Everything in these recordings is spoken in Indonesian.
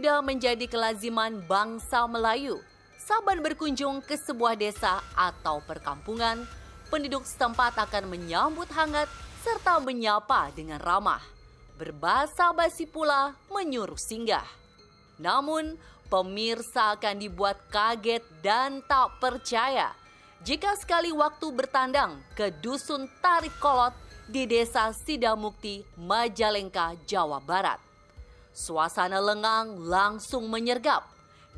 Sudah menjadi kelaziman bangsa Melayu, saban berkunjung ke sebuah desa atau perkampungan, penduduk setempat akan menyambut hangat serta menyapa dengan ramah. Berbahasa basi pula menyuruh singgah. Namun, pemirsa akan dibuat kaget dan tak percaya jika sekali waktu bertandang ke dusun Tarik Kolot di desa Sidamukti, Majalengka, Jawa Barat. Suasana lengang langsung menyergap.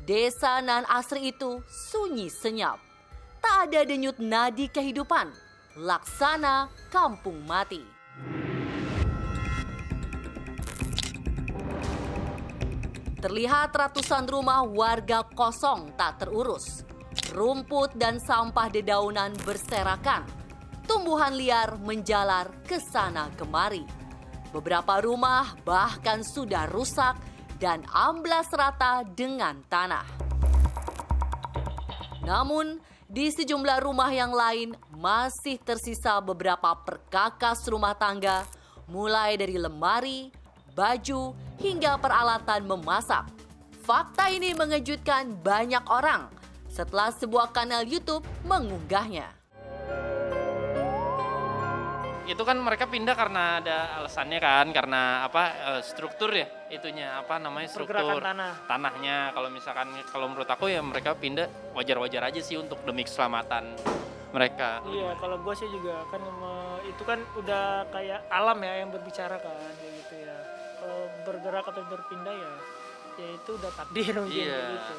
Desa nan asri itu sunyi senyap. Tak ada denyut nadi kehidupan. Laksana kampung mati. Terlihat ratusan rumah warga kosong tak terurus. Rumput dan sampah dedaunan berserakan. Tumbuhan liar menjalar ke sana kemari. Beberapa rumah bahkan sudah rusak dan amblas rata dengan tanah. Namun, di sejumlah rumah yang lain masih tersisa beberapa perkakas rumah tangga, mulai dari lemari, baju, hingga peralatan memasak. Fakta ini mengejutkan banyak orang setelah sebuah kanal YouTube mengunggahnya. Itu kan mereka pindah karena ada alasannya kan, karena struktur ya, itunya struktur tanahnya. Kalau menurut aku ya mereka pindah wajar-wajar aja sih untuk demi keselamatan mereka. Iya, kalau gue sih juga kan itu kan udah kayak alam ya yang berbicara kan, kayak gitu ya. Kalau bergerak atau berpindah ya itu udah takdir mungkin gitu.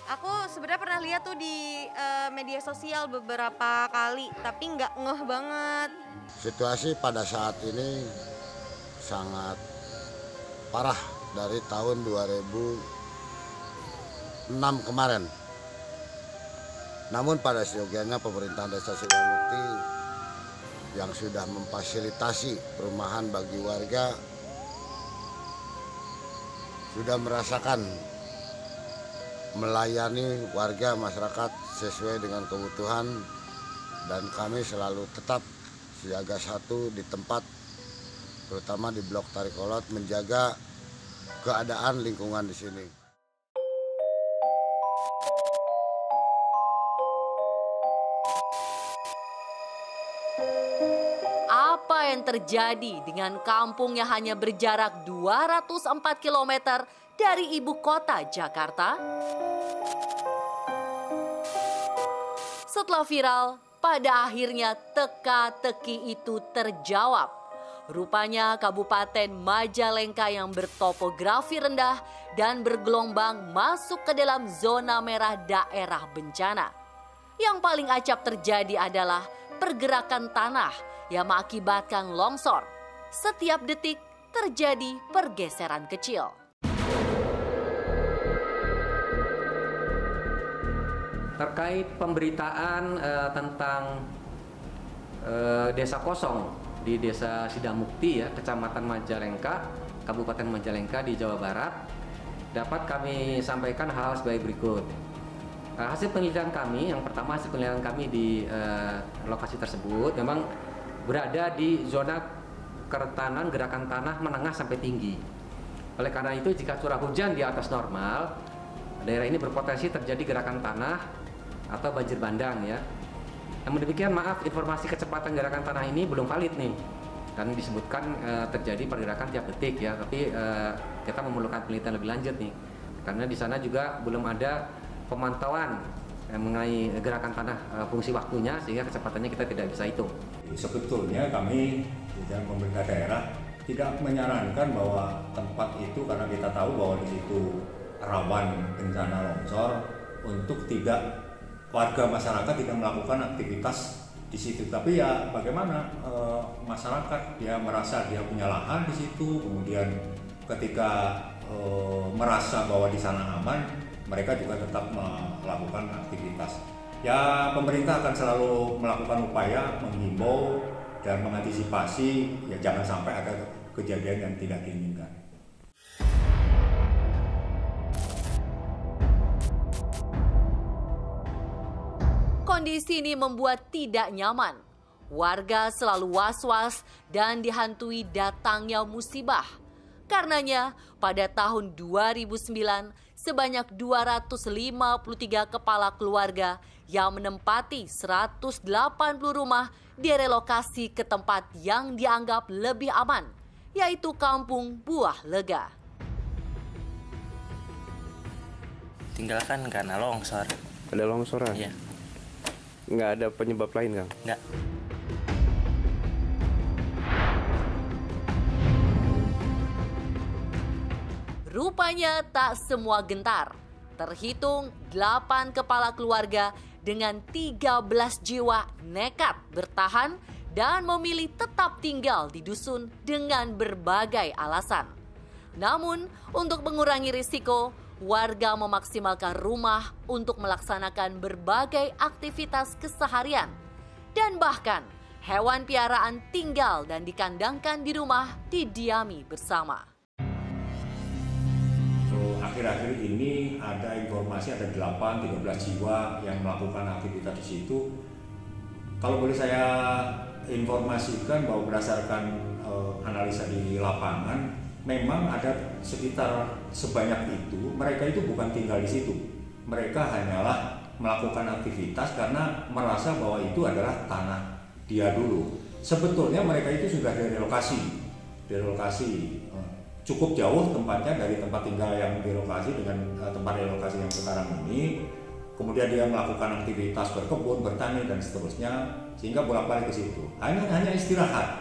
Aku sebenarnya pernah lihat tuh di media sosial beberapa kali, tapi nggak ngeh banget. Situasi pada saat ini sangat parah dari tahun 2006 kemarin. Namun pada seyogianya pemerintah Desa Sidamukti yang sudah memfasilitasi perumahan bagi warga sudah merasakan melayani warga masyarakat sesuai dengan kebutuhan, dan kami selalu tetap siaga satu di tempat, terutama di Blok Tarik Kolot, menjaga keadaan lingkungan di sini. Apa yang terjadi dengan kampung yang hanya berjarak 204 km dari ibu kota Jakarta? Setelah viral, pada akhirnya teka-teki itu terjawab. Rupanya Kabupaten Majalengka yang bertopografi rendah dan bergelombang masuk ke dalam zona merah daerah bencana. Yang paling acap terjadi adalah pergerakan tanah yang mengakibatkan longsor. Setiap detik terjadi pergeseran kecil. Terkait pemberitaan tentang desa kosong di Desa Sidamukti ya, Kecamatan Majalengka, Kabupaten Majalengka di Jawa Barat, dapat kami sampaikan hal sebagai berikut. Hasil penelitian kami, yang pertama hasil penelitian kami di lokasi tersebut memang berada di zona kerentanan gerakan tanah menengah sampai tinggi. Oleh karena itu, jika curah hujan di atas normal, daerah ini berpotensi terjadi gerakan tanah atau banjir bandang ya. Namun demikian, maaf, informasi kecepatan gerakan tanah ini belum valid nih, dan disebutkan terjadi pergerakan tiap detik ya. Tapi kita memerlukan penelitian lebih lanjut nih, karena di sana juga belum ada pemantauan mengenai gerakan tanah fungsi waktunya, sehingga kecepatannya kita tidak bisa hitung. Sebetulnya kami di dalam pemerintah daerah tidak menyarankan bahwa tempat itu, karena kita tahu bahwa di situ rawan bencana longsor, untuk tidak warga masyarakat tidak melakukan aktivitas di situ. Tapi ya bagaimana masyarakat dia merasa dia punya lahan di situ, kemudian ketika merasa bahwa di sana aman, mereka juga tetap melakukan aktivitas. Ya, pemerintah akan selalu melakukan upaya menghimbau dan mengantisipasi ya jangan sampai ada kejadian yang tidak diinginkan. Kondisi ini membuat tidak nyaman. Warga selalu was-was dan dihantui datangnya musibah. Karenanya, pada tahun 2009, sebanyak 253 kepala keluarga yang menempati 180 rumah direlokasi ke tempat yang dianggap lebih aman, yaitu Kampung Buah Lega. Tinggalkan karena longsor. Ada longsoran? Iya. Nggak ada penyebab lain, Kang? Nggak. Rupanya tak semua gentar. Terhitung 8 kepala keluarga dengan 13 jiwa nekat bertahan dan memilih tetap tinggal di dusun dengan berbagai alasan. Namun, untuk mengurangi risiko, warga memaksimalkan rumah untuk melaksanakan berbagai aktivitas keseharian. Dan bahkan, hewan piaraan tinggal dan dikandangkan di rumah didiami bersama. Akhir-akhir ini ada informasi ada 13 jiwa yang melakukan aktivitas di situ. Kalau boleh saya informasikan bahwa berdasarkan analisa di lapangan, memang ada sekitar sebanyak itu. Mereka itu bukan tinggal di situ. Mereka hanyalah melakukan aktivitas karena merasa bahwa itu adalah tanah dia dulu. Sebetulnya mereka itu sudah direlokasi. Cukup jauh tempatnya dari tempat tinggal yang direlokasi dengan tempat relokasi yang sekarang ini. Kemudian dia melakukan aktivitas berkebun, bertani dan seterusnya, sehingga bolak-balik ke situ. Hanya istirahat.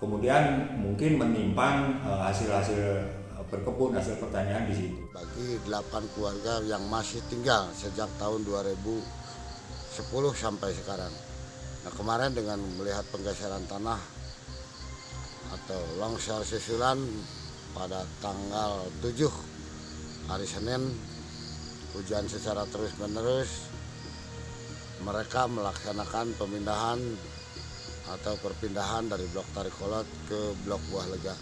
Kemudian mungkin menyimpan hasil-hasil berkebun, hasil pertanian di situ. Bagi 8 keluarga yang masih tinggal sejak tahun 2010 sampai sekarang. Nah, kemarin dengan melihat penggeseran tanah atau longsor susulan pada tanggal 7 hari Senin, hujan secara terus-menerus, mereka melaksanakan pemindahan atau perpindahan dari blok Tarikolot ke blok Buah Lega.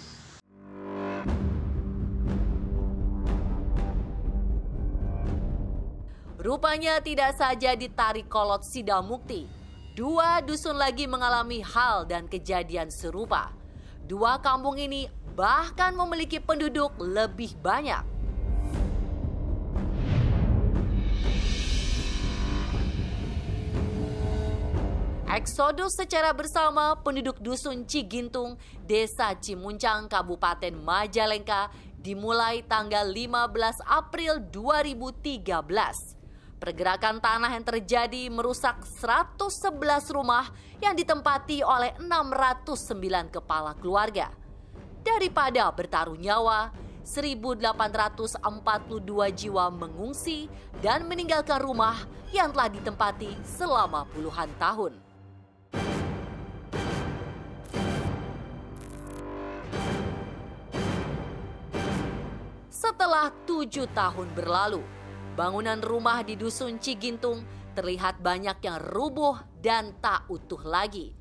Rupanya tidak saja di Tarikolot Sidamukti, 2 dusun lagi mengalami hal dan kejadian serupa. 2 kampung ini bahkan memiliki penduduk lebih banyak. Eksodus secara bersama penduduk dusun Cigintung, Desa Cimuncang, Kabupaten Majalengka dimulai tanggal 15 April 2013. Pergerakan tanah yang terjadi merusak 111 rumah yang ditempati oleh 609 kepala keluarga. Daripada bertaruh nyawa, 1.842 jiwa mengungsi dan meninggalkan rumah yang telah ditempati selama puluhan tahun. Setelah 7 tahun berlalu, bangunan rumah di dusun Cigintung terlihat banyak yang rubuh dan tak utuh lagi.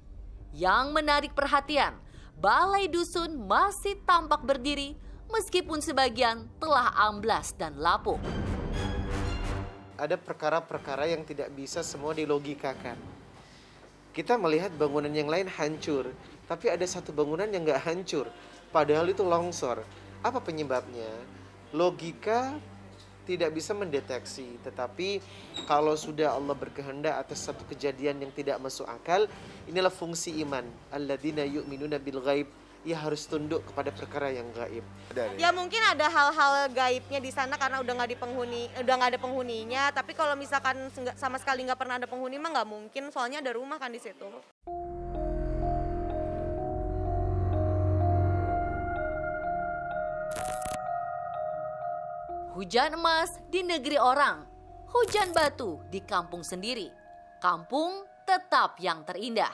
Yang menarik perhatian, balai dusun masih tampak berdiri meskipun sebagian telah amblas dan lapuk. Ada perkara-perkara yang tidak bisa semua dilogikakan. Kita melihat bangunan yang lain hancur, tapi ada satu bangunan yang nggak hancur, padahal itu longsor. Apa penyebabnya? Logika tidak bisa mendeteksi, tetapi kalau sudah Allah berkehendak atas satu kejadian yang tidak masuk akal, inilah fungsi iman. Alladzina yu'minuna bil ghaib, ia harus tunduk kepada perkara yang gaib. Ya mungkin ada hal-hal gaibnya di sana karena udah nggak ada penghuninya. Tapi kalau misalkan sama sekali nggak pernah ada penghuni mah nggak mungkin, soalnya ada rumah kan di situ. Hujan emas di negeri orang, hujan batu di kampung sendiri. Kampung tetap yang terindah.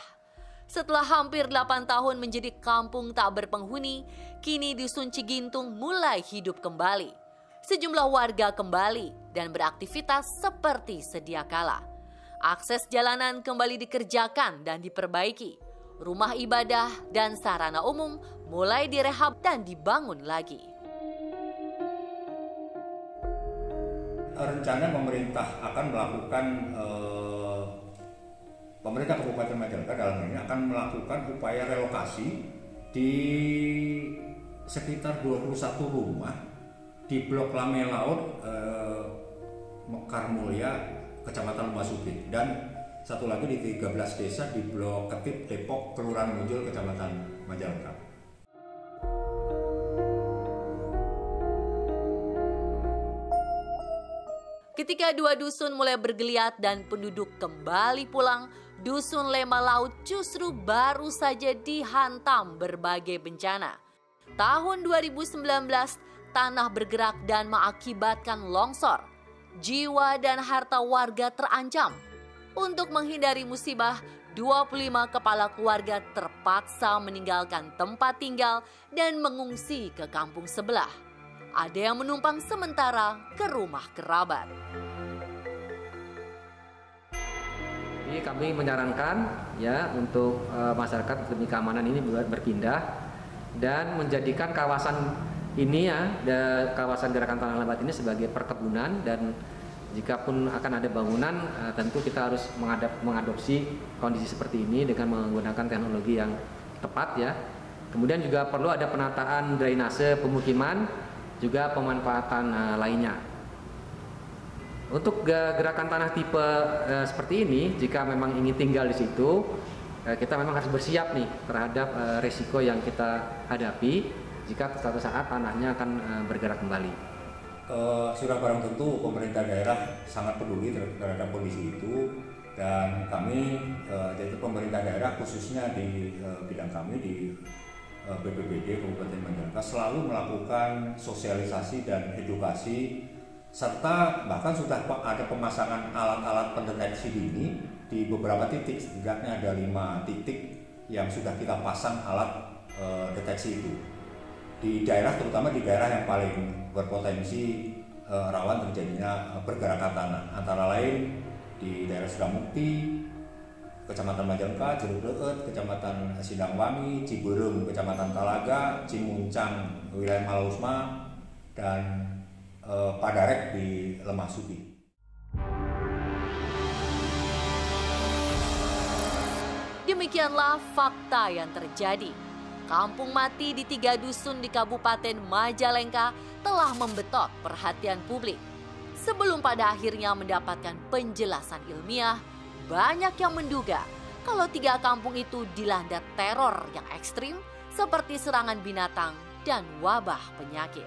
Setelah hampir 8 tahun menjadi kampung tak berpenghuni, kini dusun Cigintung mulai hidup kembali. Sejumlah warga kembali dan beraktivitas seperti sedia kala. Akses jalanan kembali dikerjakan dan diperbaiki. Rumah ibadah dan sarana umum mulai direhab dan dibangun lagi. Rencana pemerintah akan melakukan pemerintah Kabupaten Majalengka dalam ini akan melakukan upaya relokasi di sekitar 21 rumah di Blok Lame Laut, Mekar Mulya, Kecamatan Lemasuki, dan satu lagi di 13 desa di Blok Ketip, Depok, Kelurahan Munjul, Kecamatan Majalengka. Ketika dua dusun mulai bergeliat dan penduduk kembali pulang, dusun Lema Laut justru baru saja dihantam berbagai bencana. Tahun 2019, tanah bergerak dan mengakibatkan longsor. Jiwa dan harta warga terancam. Untuk menghindari musibah, 25 kepala keluarga terpaksa meninggalkan tempat tinggal dan mengungsi ke kampung sebelah. Ada yang menumpang sementara ke rumah kerabat. Jadi kami menyarankan ya untuk masyarakat demi keamanan ini berpindah dan menjadikan kawasan ini ya, kawasan gerakan tanah lebat ini sebagai perkebunan, dan jika pun akan ada bangunan tentu kita harus mengadopsi kondisi seperti ini dengan menggunakan teknologi yang tepat ya. Kemudian juga perlu ada penataan drainase pemukiman, juga pemanfaatan lainnya. Untuk gerakan tanah tipe seperti ini, jika memang ingin tinggal di situ, kita memang harus bersiap nih terhadap resiko yang kita hadapi jika suatu saat tanahnya akan bergerak kembali. Sudah barang tentu pemerintah daerah sangat peduli terhadap kondisi itu, dan kami, yaitu pemerintah daerah khususnya di bidang kami di BPBD Kabupaten Majalengka selalu melakukan sosialisasi dan edukasi, serta bahkan sudah ada pemasangan alat-alat pendeteksi dini di beberapa titik. Setidaknya ada 5 titik yang sudah kita pasang alat deteksi itu di daerah, terutama di daerah yang paling berpotensi rawan terjadinya pergerakan tanah, antara lain di daerah Sidamukti, Kecamatan Majalengka, Jeruk Deut, Kecamatan Sidangwangi, Ciberem, Kecamatan Talaga, Cimuncang, wilayah Malausma, dan Padarek di Lemasuki. Demikianlah fakta yang terjadi. Kampung mati di 3 dusun di Kabupaten Majalengka telah membetot perhatian publik. Sebelum pada akhirnya mendapatkan penjelasan ilmiah, banyak yang menduga kalau 3 kampung itu dilanda teror yang ekstrim seperti serangan binatang dan wabah penyakit.